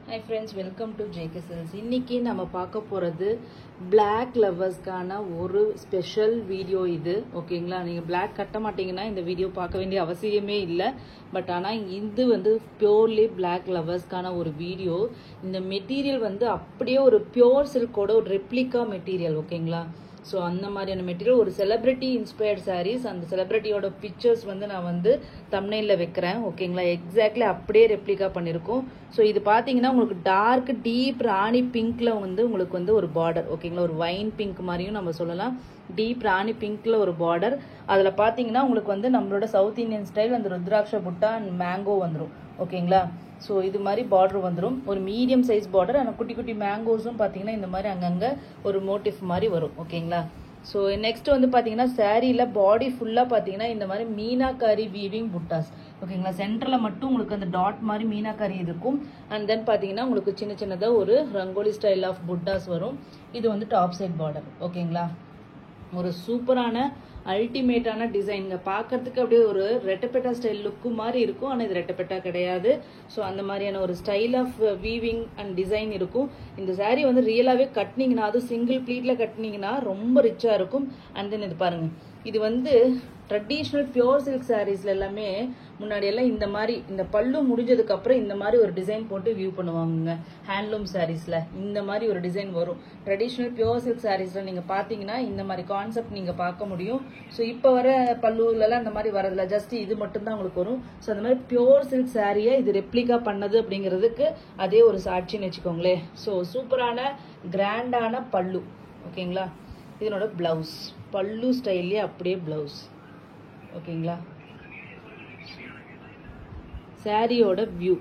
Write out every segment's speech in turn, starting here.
Hi friends, welcome to JK Silks. இன்னைக்கு நம்ம பார்க்க போறது black lovers-கான ஒரு ஸ்பெஷல் வீடியோ இது. ஓகேங்களா? நீங்க black கட்ட மாட்டீங்கன்னா இந்த வீடியோ பார்க்க வேண்டிய அவசியமே இல்ல. பட் ஆனா இது வந்து purely black lovers-கான ஒரு வீடியோ. இந்த மெட்டீரியல் வந்து அப்படியே ஒரு pure silk-ஓட ஒரு ரெப்ளிகா மெட்டீரியல். ஓகேங்களா? ஸோ அந்த மாதிரியான மெட்டீரியல் ஒரு செலிபிரிட்டி இன்ஸ்பயர்ட் சாரீஸ். அந்த செலிபிரிட்டியோட பிக்சர்ஸ் வந்து நான் வந்து தம்ப்நெயில்ல வைக்கிறேன். ஓகேங்களா? எக்ஸாக்ட்லி அப்படியே ரெப்ளிகா பண்ணியிருக்கோம். ஸோ இது பார்த்தீங்கன்னா உங்களுக்கு டார்க் டீப் ராணி பிங்க்ல வந்து உங்களுக்கு வந்து ஒரு பார்டர். ஓகேங்களா? ஒரு வைன் பிங்க் மாதிரியும் நம்ம சொல்லலாம். டீப் ராணி பிங்க்ல ஒரு பார்டர். அதில் பார்த்தீங்கன்னா உங்களுக்கு வந்து நம்மளோட சவுத் இந்தியன் ஸ்டைல் அந்த ருத்ராட்ச புட்டா அண்ட் மேங்கோ வந்துடும். ஓகேங்களா? ஸோ இது மாதிரி பார்டர் வந்துடும். ஒரு மீடியம் சைஸ் பார்டர். ஆனால் குட்டி குட்டி மேங்கோஸும் பார்த்தீங்கன்னா இந்த மாதிரி அங்கங்கே ஒரு மோட்டிவ் மாதிரி வரும். ஓகேங்களா? ஸோ நெக்ஸ்ட் வந்து பார்த்தீங்கன்னா சாரியில் பாடி ஃபுல்லாக பார்த்தீங்கன்னா இந்த மாதிரி மீனாக்காரி வீவிங் புட்டாஸ். ஓகேங்களா? சென்டரில் மட்டும் உங்களுக்கு அந்த டாட் மாதிரி மீனாக்காரி இருக்கும். அண்ட் தென் பார்த்தீங்கன்னா உங்களுக்கு சின்ன சின்னதாக ஒரு ரங்கோலி ஸ்டைல் ஆஃப் புட்டாஸ் வரும். இது வந்து டாப் சைட் பார்டர். ஓகேங்களா? ஒரு சூப்பரான அல்டிமேட்டான டிசைன்ங்க. பார்க்கறதுக்கு அப்படியே ஒரு ரெட்டப்பெட்டா ஸ்டைல் லுக்கு மாதிரி இருக்கும். ஆனால் இது ரெட்டப்பெட்டா கிடையாது. ஸோ அந்த மாதிரியான ஒரு style of weaving and design இருக்கும். இந்த சாரீ வந்து ரியலாகவே கட்டினீங்கன்னா அதுவும் சிங்கிள் ப்ளீட்டில் கட்டினீங்கன்னா ரொம்ப ரிச்சாக இருக்கும். அண்ட் தென் இது பாருங்க, இது வந்து ட்ரெடிஷ்னல் பியோர் சில்க் சாரீஸ்ல எல்லாமே முன்னாடி எல்லாம் இந்த மாதிரி இந்த பல்லு முடிஞ்சதுக்கு அப்புறம் இந்த மாதிரி ஒரு டிசைன் போட்டு வியூ பண்ணுவாங்க. ஹேண்ட்லூம் சாரீஸ்ல இந்த மாதிரி ஒரு டிசைன் வரும். ட்ரெடிஷ்னல் பியோர் சில்க் சாரீஸ்ல நீங்க பாத்தீங்கன்னா இந்த மாதிரி கான்செப்ட் நீங்க பார்க்க முடியும். ஸோ இப்போ வர பல்லுல எல்லாம் இந்த மாதிரி வரதில்ல, ஜஸ்ட் இது மட்டும் தான் உங்களுக்கு வரும். ஸோ அந்த மாதிரி பியோர் சில்க் சாரியை இது ரெப்ளிகா பண்ணது அப்படிங்கிறதுக்கு அதே ஒரு சாட்சின்னு வச்சுக்கோங்களேன். ஸோ சூப்பரான கிராண்டான பல்லு. ஓகேங்களா? இதனோட பிளவுஸ் பல்லு ஸ்டைல்லே அப்படியே பிளவுஸ். ஓகேங்களா? சாரியோட வியூ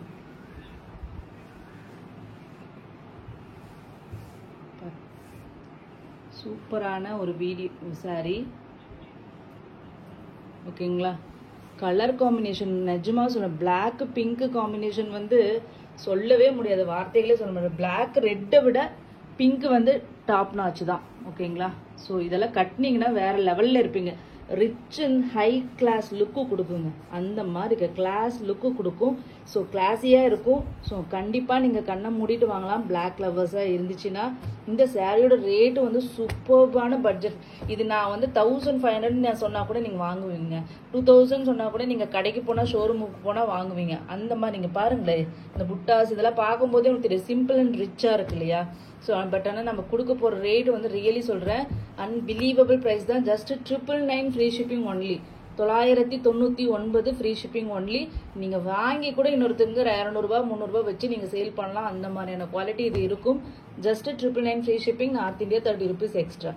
சூப்பரான ஒரு வீடியோ சாரி. ஓகேங்களா? கலர் காம்பினேஷன் நிஜமா சொல்ல பிளாக் பிங்க் காம்பினேஷன் வந்து சொல்லவே முடியாது, வார்த்தைகளே சொல்ல முடியாது. பிளாக் ரெட்டை விட பிங்க் வந்து டாப் நாச்சு தான். ஓகேங்களா? ஸோ இதெல்லாம் கட்டினீங்கன்னா வேற லெவல்ல இருப்பீங்க. ரிச் அண்ட் ஹை கிளாஸ் லுக்கு கொடுக்குங்க. அந்த மாதிரி கிளாஸ் லுக்கு கொடுக்கும். ஸோ கிளாஸியாக இருக்கும். ஸோ கண்டிப்பாக நீங்கள் கண்ணை மூடிட்டு வாங்கலாம் பிளாக் லவர்ஸாக இருந்துச்சுன்னா. இந்த சாரியோட ரேட்டு வந்து சூப்பர்பான பட்ஜெட். இது நான் வந்து 1500 நான் சொன்னால் கூட நீங்கள் வாங்குவீங்க. 2000 சொன்னால் கூட நீங்கள் கடைக்கு போனால் ஷோரூமுக்கு போனால் வாங்குவீங்க. அந்த மாதிரி நீங்கள் பாருங்களேன், இந்த புட்டாஸ் இதெல்லாம் பார்க்கும்போதே உங்களுக்கு தெரியும் சிம்பிள் அண்ட் ரிச்சாக இருக்கு இல்லையா? ஸோ பட் ஆனால் நம்ம கொடுக்க போகிற ரேட் வந்து ரியலி சொல்கிறேன் அன்பிலீவபிள் ப்ரைஸ் தான். Just 999 free shipping only. 999 free shipping only. நீங்கள் வாங்கி கூட இன்னொருத்தங்க 200 300 வச்சு நீங்கள் சேல் பண்ணலாம். அந்த மாதிரியான குவாலிட்டி இது இருக்கும். Just 999 free shipping. North India 30 rupees extra.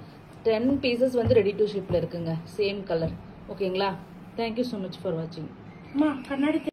10 pieces வந்து ரெடி டு ஷிப்பில் இருக்குங்க. Same colour. ஓகேங்களா? தேங்க்யூ ஸோ மச் ஃபார் வாட்சிங்.